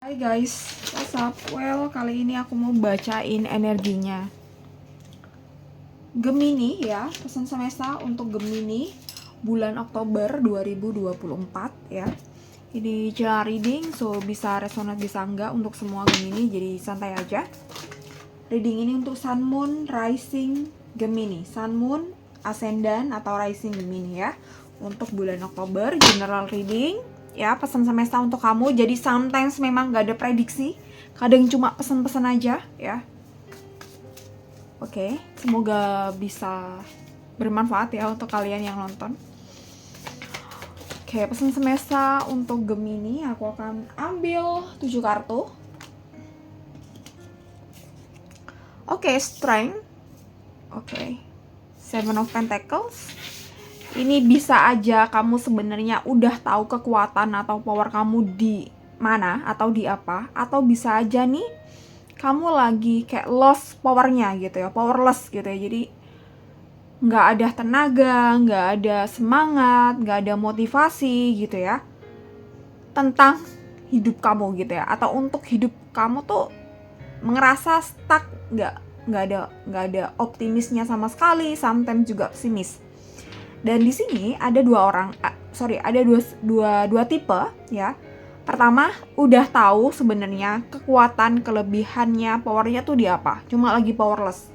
Hai guys, what's up? Well, kali ini aku mau bacain energinya Gemini ya, pesan semesta untuk Gemini bulan Oktober 2024 ya. Ini general reading, so bisa resonate bisa enggak untuk semua Gemini, jadi santai aja. Reading ini untuk Sun, Moon, Rising Gemini, Sun, Moon, Ascendant atau Rising Gemini ya. Untuk bulan Oktober, general reading ya, pesan semesta untuk kamu. Jadi sometimes memang gak ada prediksi, kadang cuma pesan-pesan aja ya. Oke, semoga bisa bermanfaat ya untuk kalian yang nonton. Oke, pesan semesta untuk Gemini, aku akan ambil 7 kartu. Oke, Strength. Oke, Seven of Pentacles. Ini bisa aja kamu sebenarnya udah tahu kekuatan atau power kamu di mana atau di apa, atau bisa aja nih kamu lagi kayak lost powernya gitu ya, powerless gitu ya. Jadi nggak ada tenaga, nggak ada semangat, nggak ada motivasi gitu ya tentang hidup kamu gitu ya, atau untuk hidup kamu tuh ngerasa stuck, nggak ada optimisnya sama sekali, sometimes juga pesimis. Dan di sini ada dua tipe ya. Pertama, udah tahu sebenarnya kekuatan, kelebihannya, powernya tuh di apa, cuma lagi powerless.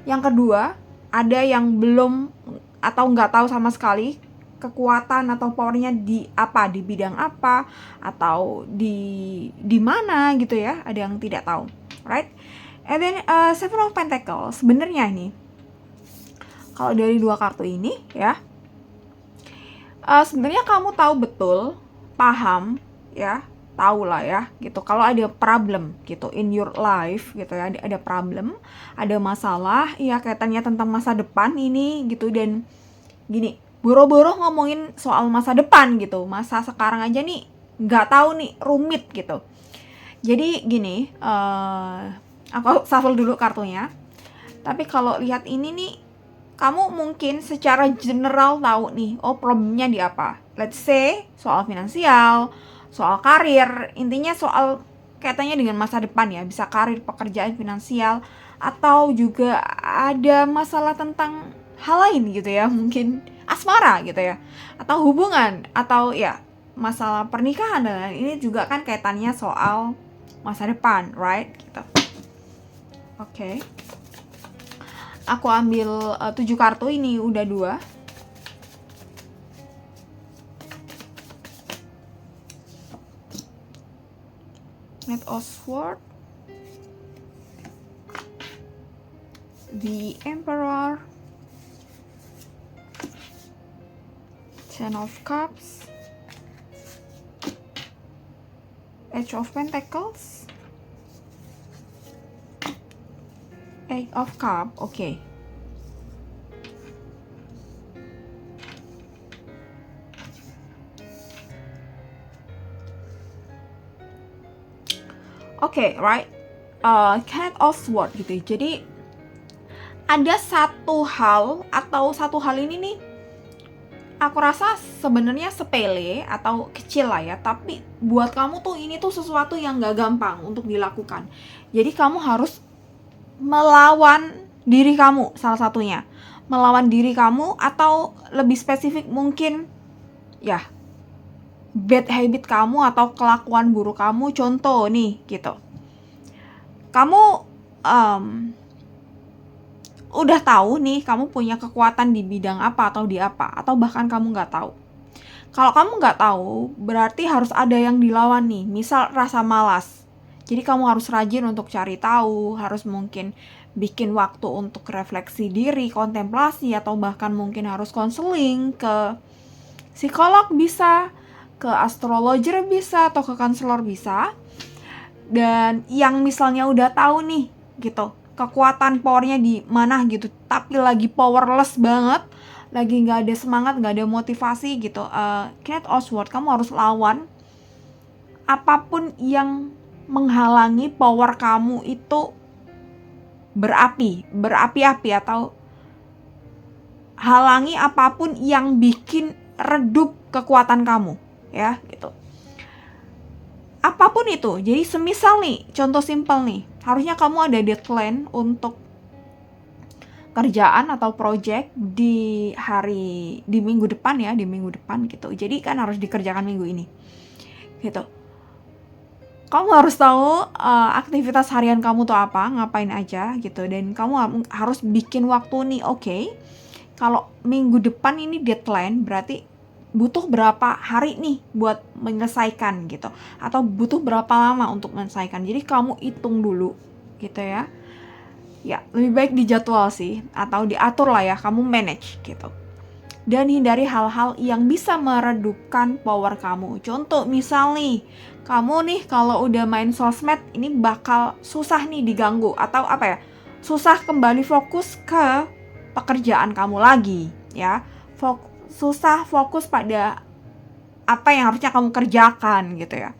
Yang kedua, ada yang belum atau nggak tahu sama sekali kekuatan atau powernya di apa, di bidang apa, atau di mana gitu ya. Ada yang tidak tahu, right? And then Seven of Pentacles, sebenarnya ini kalau dari dua kartu ini ya, sebenarnya kamu tahu betul, paham ya, tahu lah ya gitu, kalau ada problem gitu in your life gitu ya, ada problem, ada masalah ya kaitannya tentang masa depan ini gitu. Dan gini, boro-boro ngomongin soal masa depan gitu, masa sekarang aja nih nggak tahu nih, rumit gitu. Jadi gini, aku shuffle dulu kartunya. Tapi kalau lihat ini nih, kamu mungkin secara general tahu nih, oh problemnya di apa. Let's say soal finansial, soal karir, intinya soal kaitannya dengan masa depan ya, bisa karir, pekerjaan, finansial, atau juga ada masalah tentang hal lain gitu ya, mungkin asmara gitu ya, atau hubungan, atau ya masalah pernikahan. Dan ini juga kan kaitannya soal masa depan, right? Gitu. Oke. Aku ambil 7 kartu, ini udah 2. Knight of Swords, the Emperor, Ten of Cups, Page of Pentacles, Eight of Cups. Oke. Oke, right. Knight of Swords gitu. Jadi ada satu hal ini nih, aku rasa sebenarnya sepele atau kecil lah ya, tapi buat kamu tuh ini tuh sesuatu yang gak gampang untuk dilakukan. Jadi kamu harus melawan diri kamu, salah satunya melawan diri kamu, atau lebih spesifik mungkin ya bad habit kamu atau kelakuan buruk kamu. Contoh nih gitu, kamu udah tahu nih kamu punya kekuatan di bidang apa atau di apa, atau bahkan kamu nggak tahu. Kalau kamu nggak tahu, berarti harus ada yang dilawan nih, misal rasa malas. Jadi kamu harus rajin untuk cari tahu, harus mungkin bikin waktu untuk refleksi diri, kontemplasi, atau bahkan mungkin harus konseling ke psikolog bisa, ke astrologer bisa, atau ke konselor bisa. Dan yang misalnya udah tahu nih gitu, kekuatan powernya di mana gitu, tapi lagi powerless banget, lagi nggak ada semangat, nggak ada motivasi gitu, Knight of Swords, kamu harus lawan apapun yang menghalangi power kamu itu berapi-api, atau halangi apapun yang bikin redup kekuatan kamu ya gitu. apapun itu. Jadi semisal nih, contoh simpel nih, harusnya kamu ada deadline untuk kerjaan atau project di minggu depan ya, di minggu depan gitu. Jadi kan harus dikerjakan minggu ini gitu. Kamu harus tahu aktivitas harian kamu tuh apa, ngapain aja gitu, dan kamu harus bikin waktu nih. Oke, kalau minggu depan ini deadline, berarti butuh berapa hari nih buat menyelesaikan gitu, atau butuh berapa lama untuk menyelesaikan. Jadi kamu hitung dulu gitu ya. Ya, lebih baik dijadwal sih, atau diatur lah ya, kamu manage gitu. Dan hindari hal-hal yang bisa meredupkan power kamu. Contoh misal nih, kamu nih kalau udah main sosmed ini bakal susah nih diganggu, atau apa ya, susah kembali fokus ke pekerjaan kamu lagi ya. Susah fokus pada apa yang harusnya kamu kerjakan gitu ya.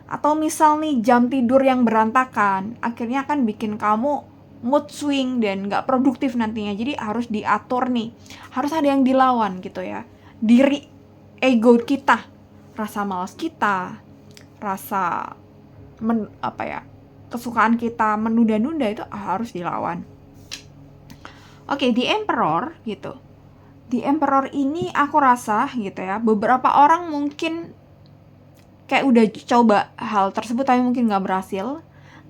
Atau misal nih jam tidur yang berantakan, akhirnya kan bikin kamu mood swing dan gak produktif nantinya. Jadi harus diatur nih, harus ada yang dilawan gitu ya. Diri, ego kita, rasa malas kita, rasa kesukaan kita menunda-nunda itu harus dilawan. Oke, The Emperor gitu. The Emperor ini aku rasa gitu ya, beberapa orang mungkin kayak udah coba hal tersebut tapi mungkin gak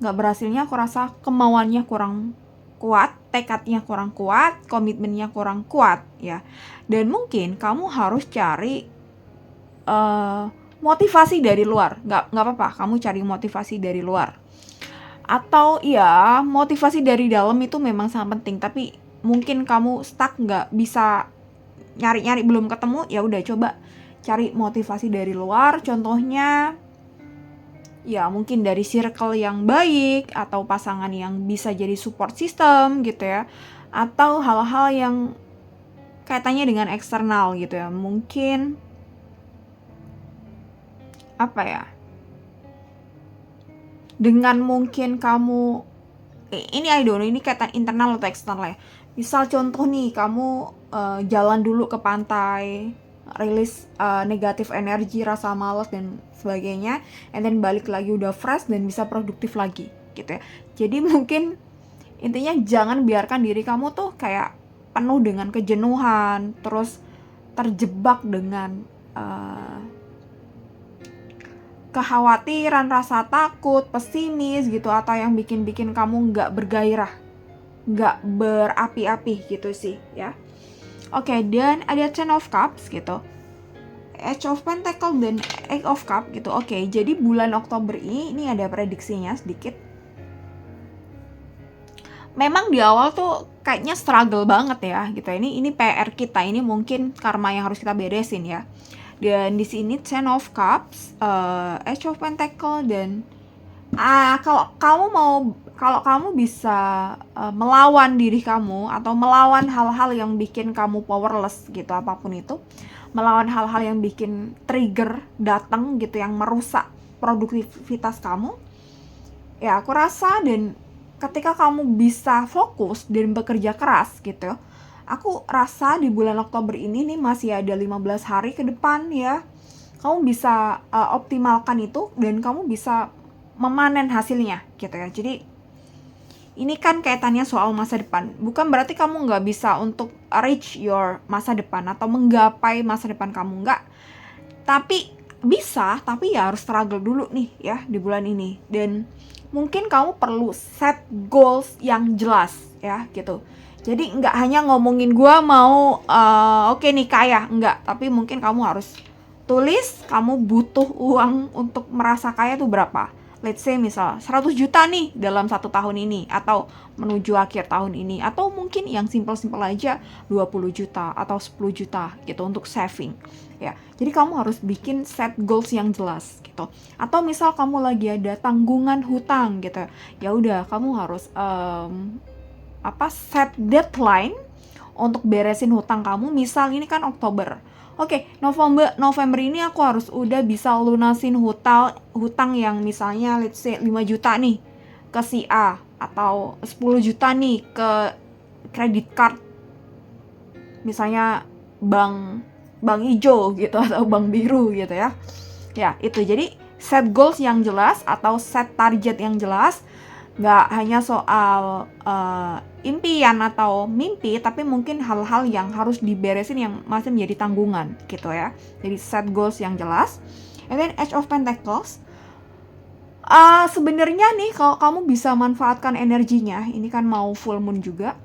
berhasilnya aku rasa kemauannya kurang kuat, tekadnya kurang kuat, komitmennya kurang kuat ya. Dan mungkin kamu harus cari motivasi dari luar. Nggak apa-apa kamu cari motivasi dari luar, atau ya motivasi dari dalam itu memang sangat penting, tapi mungkin kamu stuck, nggak bisa nyari belum ketemu, ya udah coba cari motivasi dari luar. Contohnya ya mungkin dari circle yang baik, atau pasangan yang bisa jadi support system gitu ya, atau hal-hal yang kaitannya dengan eksternal gitu ya. Mungkin apa ya, dengan mungkin kamu ini I don't know, ini kaitan internal atau eksternal ya. Misal contoh nih, kamu jalan dulu ke pantai, rilis negatif energi, rasa malas dan sebagainya, and then balik lagi udah fresh dan bisa produktif lagi gitu ya. Jadi mungkin intinya jangan biarkan diri kamu tuh kayak penuh dengan kejenuhan, terus terjebak dengan kekhawatiran, rasa takut, pesimis gitu, atau yang bikin kamu nggak bergairah, nggak berapi-api gitu sih ya. Oke, dan ada Ten of Cups gitu, Age of Pentacle dan Eight of Cups gitu. Oke, jadi bulan Oktober ini ada prediksinya sedikit. Memang di awal tuh kayaknya struggle banget ya gitu. Ini PR kita, ini mungkin karma yang harus kita beresin ya. Dan di sini Ten of Cups, Age of Pentacle, dan kalau kamu bisa melawan diri kamu, atau melawan hal-hal yang bikin kamu powerless gitu, apapun itu, melawan hal-hal yang bikin trigger datang gitu, yang merusak produktivitas kamu, ya aku rasa, dan ketika kamu bisa fokus dan bekerja keras gitu, aku rasa di bulan Oktober ini nih masih ada 15 hari ke depan ya, kamu bisa optimalkan itu dan kamu bisa memanen hasilnya gitu ya. Jadi ini kan kaitannya soal masa depan, bukan berarti kamu nggak bisa untuk reach your masa depan atau menggapai masa depan kamu, nggak. Tapi bisa, tapi ya harus struggle dulu nih ya di bulan ini. Dan mungkin kamu perlu set goals yang jelas ya gitu. Jadi nggak hanya ngomongin gue mau oke nih kaya, nggak. Tapi mungkin kamu harus tulis kamu butuh uang untuk merasa kaya tuh berapa. Let's say misal 100 juta nih dalam 1 tahun ini, atau menuju akhir tahun ini, atau mungkin yang simple-simple aja 20 juta atau 10 juta gitu untuk saving ya. Jadi kamu harus bikin set goals yang jelas gitu. Atau misal kamu lagi ada tanggungan hutang gitu, ya udah kamu harus set deadline untuk beresin hutang kamu. Misal ini kan Oktober, oke, November ini aku harus udah bisa lunasin hutang yang misalnya let's say 5 juta nih ke si A, atau 10 juta nih ke credit card misalnya bank hijau gitu, atau bank biru gitu ya. Ya, itu. Jadi set goals yang jelas atau set target yang jelas. Nggak hanya soal impian atau mimpi, tapi mungkin hal-hal yang harus diberesin yang masih menjadi tanggungan gitu ya. Jadi set goals yang jelas. And then Age of Pentacles, sebenarnya nih kalau kamu bisa manfaatkan energinya, ini kan mau full moon juga,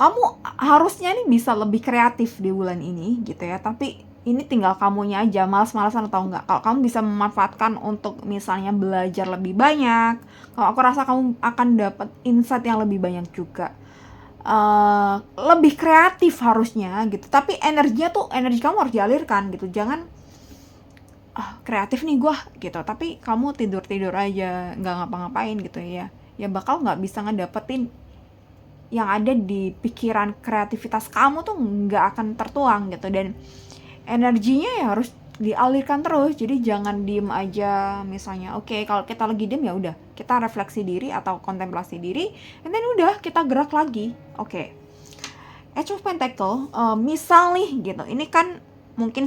kamu harusnya nih bisa lebih kreatif di bulan ini gitu ya. Tapi ini tinggal kamunya aja, malas-malasan atau enggak. Kalau kamu bisa memanfaatkan untuk misalnya belajar lebih banyak, kalau aku rasa kamu akan dapat insight yang lebih banyak juga. Lebih kreatif harusnya gitu. Tapi energi kamu harus dialirkan gitu. Jangan kreatif nih gua gitu, tapi kamu tidur aja, nggak ngapa-ngapain gitu ya. Ya bakal nggak bisa ngedapetin yang ada di pikiran, kreativitas kamu tuh nggak akan tertuang gitu. Dan energinya ya harus dialirkan terus. Jadi jangan diem aja. Misalnya kalau kita lagi diem ya udah, kita refleksi diri atau kontemplasi diri, and then udah kita gerak lagi. Age of Pentacle, misal nih gitu, ini kan mungkin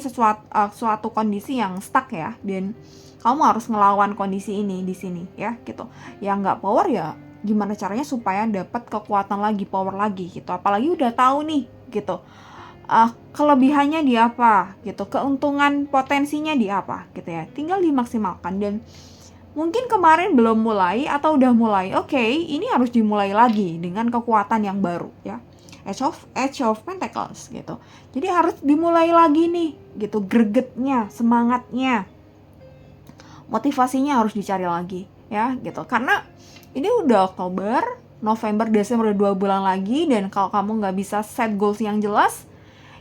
suatu kondisi yang stuck ya, dan kamu harus ngelawan kondisi ini di sini ya gitu. Yang nggak power ya gimana caranya supaya dapat kekuatan lagi, power lagi gitu. Apalagi udah tahu nih gitu, kelebihannya di apa gitu, keuntungan potensinya di apa gitu ya, tinggal dimaksimalkan. Dan mungkin kemarin belum mulai atau udah mulai, ini harus dimulai lagi dengan kekuatan yang baru ya. Age of Pentacles gitu. Jadi harus dimulai lagi nih gitu, gregetnya, semangatnya, motivasinya harus dicari lagi ya gitu. Karena ini udah Oktober, November, Desember, udah 2 bulan lagi. Dan kalau kamu nggak bisa set goals yang jelas,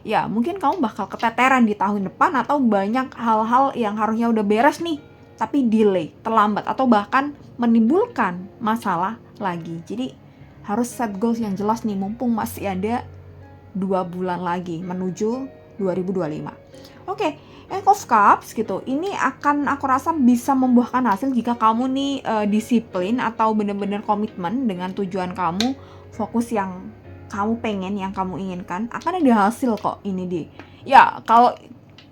ya mungkin kamu bakal keteteran di tahun depan, atau banyak hal-hal yang harusnya udah beres nih tapi delay, terlambat, atau bahkan menimbulkan masalah lagi. Jadi harus set goals yang jelas nih, mumpung masih ada 2 bulan lagi menuju 2025. Eight of Cups gitu, ini akan aku rasa bisa membuahkan hasil jika kamu nih disiplin atau benar-benar komitmen dengan tujuan kamu, fokus yang kamu pengen, yang kamu inginkan, akan ada hasil kok ini ya kalau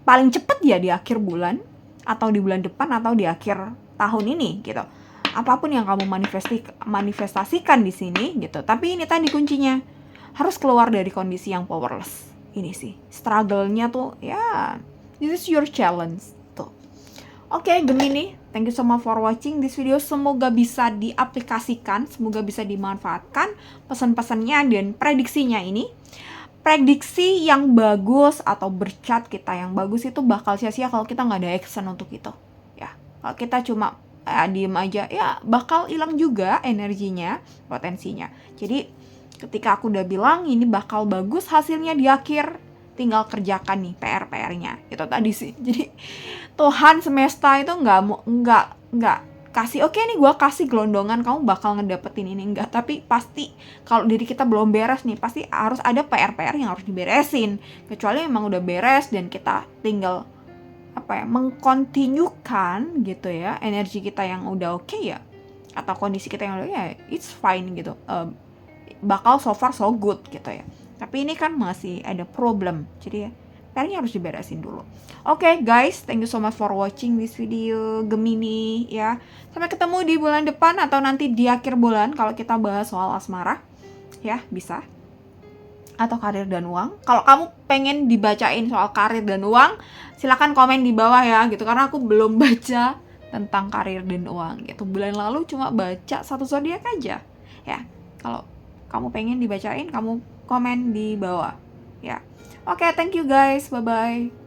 paling cepet ya di akhir bulan, atau di bulan depan, atau di akhir tahun ini gitu. Apapun yang kamu manifestasikan di sini gitu. Tapi ini tadi kuncinya, harus keluar dari kondisi yang powerless. Ini sih struggle-nya tuh ya, this is your challenge tuh. Gemini, thank you so much for watching this video. Semoga bisa diaplikasikan, semoga bisa dimanfaatkan pesan-pesannya dan prediksinya ini. Prediksi yang bagus atau bercat kita yang bagus itu bakal sia-sia kalau kita nggak ada action untuk itu ya. Kalau kita cuma diem aja ya bakal hilang juga energinya, potensinya. Jadi ketika aku udah bilang ini bakal bagus hasilnya di akhir, tinggal kerjakan nih PR-nya itu tadi sih. Jadi Tuhan semesta itu nggak kasih nih gue kasih gelondongan kamu bakal ngedapetin ini, enggak. Tapi pasti kalau diri kita belum beres nih, pasti harus ada PR yang harus diberesin. Kecuali emang udah beres dan kita tinggal mengkontinukan gitu ya, energi kita yang udah ya, atau kondisi kita yang udah ya, it's fine gitu, bakal so far so good gitu ya. Tapi ini kan masih ada problem, jadi ya PR-nya harus diberesin dulu. Guys, thank you so much for watching this video Gemini ya. Sampai ketemu di bulan depan atau nanti di akhir bulan kalau kita bahas soal asmara ya, bisa. Atau karir dan uang. Kalau kamu pengen dibacain soal karir dan uang, silakan komen di bawah ya gitu, karena aku belum baca tentang karir dan uang gitu. Bulan lalu cuma baca satu zodiak aja ya. Kalau kamu pengen dibacain, kamu komen di bawah ya. Thank you guys, bye bye.